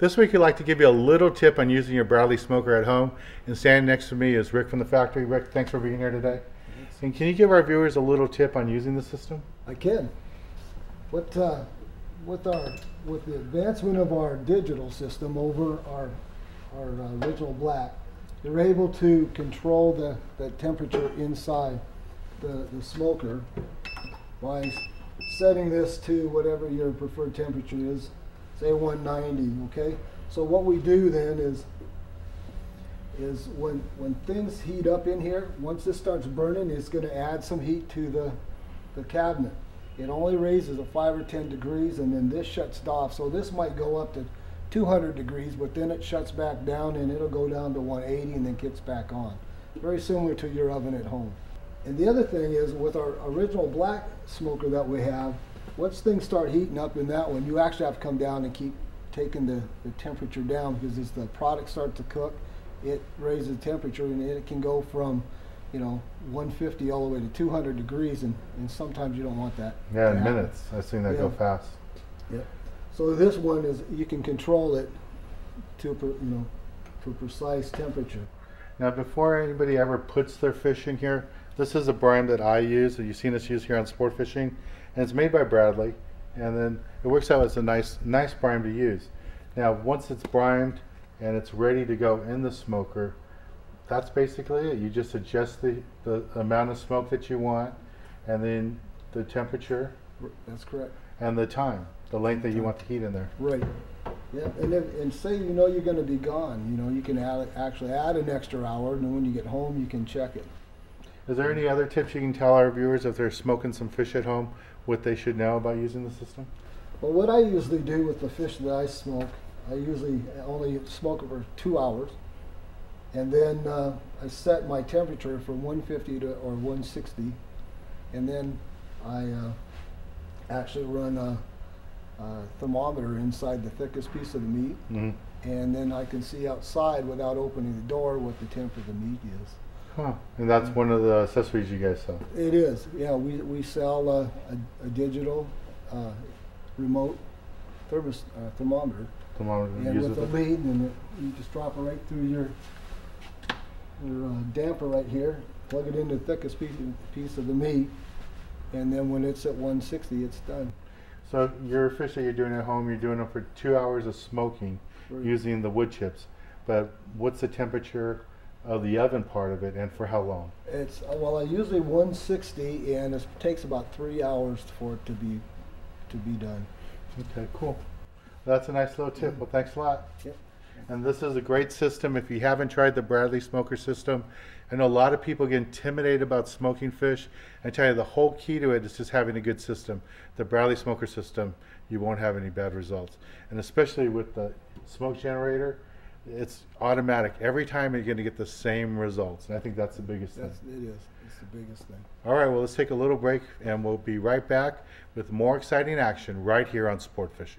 This week, I'd like to give you a little tip on using your Bradley smoker at home. And standing next to me is Rick from the factory. Rick, thanks for being here today. And can you give our viewers a little tip on using the system? I can. With the advancement of our digital system over our original black, you're able to control the temperature inside the smoker by setting this to whatever your preferred temperature is, say 190, okay? So what we do then is when things heat up in here, once this starts burning, it's going to add some heat to the cabinet. It only raises it 5 or 10 degrees, and then this shuts off. So this might go up to 200 degrees, but then it shuts back down and it'll go down to 180 and then kicks back on. Very similar to your oven at home. And the other thing is, with our original black smoker that we have, once things start heating up in that one, you actually have to come down and keep taking the temperature down, because as the product starts to cook, it raises the temperature, and it can go from 150 all the way to 200 degrees, and sometimes you don't want that. Yeah, in minutes. I've seen that go fast. Yep. So this one is, you can control it to a precise temperature. Now, before anybody ever puts their fish in here, this is a brine that I use, that you've seen us use here on Sport Fishing, and it's made by Bradley, and then it works out as a nice brine to use. Now, once it's brined and it's ready to go in the smoker, that's basically it. You just adjust the amount of smoke that you want, and then the temperature. That's correct. And the time, the length that you want the heat in there. Right. Yeah. And say you're going to be gone, you can actually add an extra hour, and then when you get home, you can check it. Is there any other tips you can tell our viewers if they're smoking some fish at home, what they should know about using the system? Well, what I usually do with the fish that I smoke, I usually only smoke it for 2 hours, and then I set my temperature from 150 or 160, and then I actually run a thermometer inside the thickest piece of the meat, and then I can see outside without opening the door what the temp of the meat is. Huh. And that's one of the accessories you guys sell? It is. Yeah, we sell a digital remote thermometer. And with a lead, and you just drop it right through your damper right here, plug it into the thickest piece of the meat, and then when it's at 160, it's done. So your fish that you're doing at home, you're doing them for 2 hours of smoking using the wood chips, but what's the temperature of the oven part of it, and for how long? It's I usually 160, and it takes about 3 hours for it to be done. Okay, cool. That's a nice little tip. Well, thanks a lot. Yep. And this is a great system. If you haven't tried the Bradley smoker system, I know a lot of people get intimidated about smoking fish. I tell you, the whole key to it is just having a good system. The Bradley smoker system, you won't have any bad results. And especially with the smoke generator, it's automatic. Every time you're going to get the same results, and I think that's the biggest thing. It is. It's the biggest thing. All right, well, let's take a little break, and we'll be right back with more exciting action right here on Sport Fishing.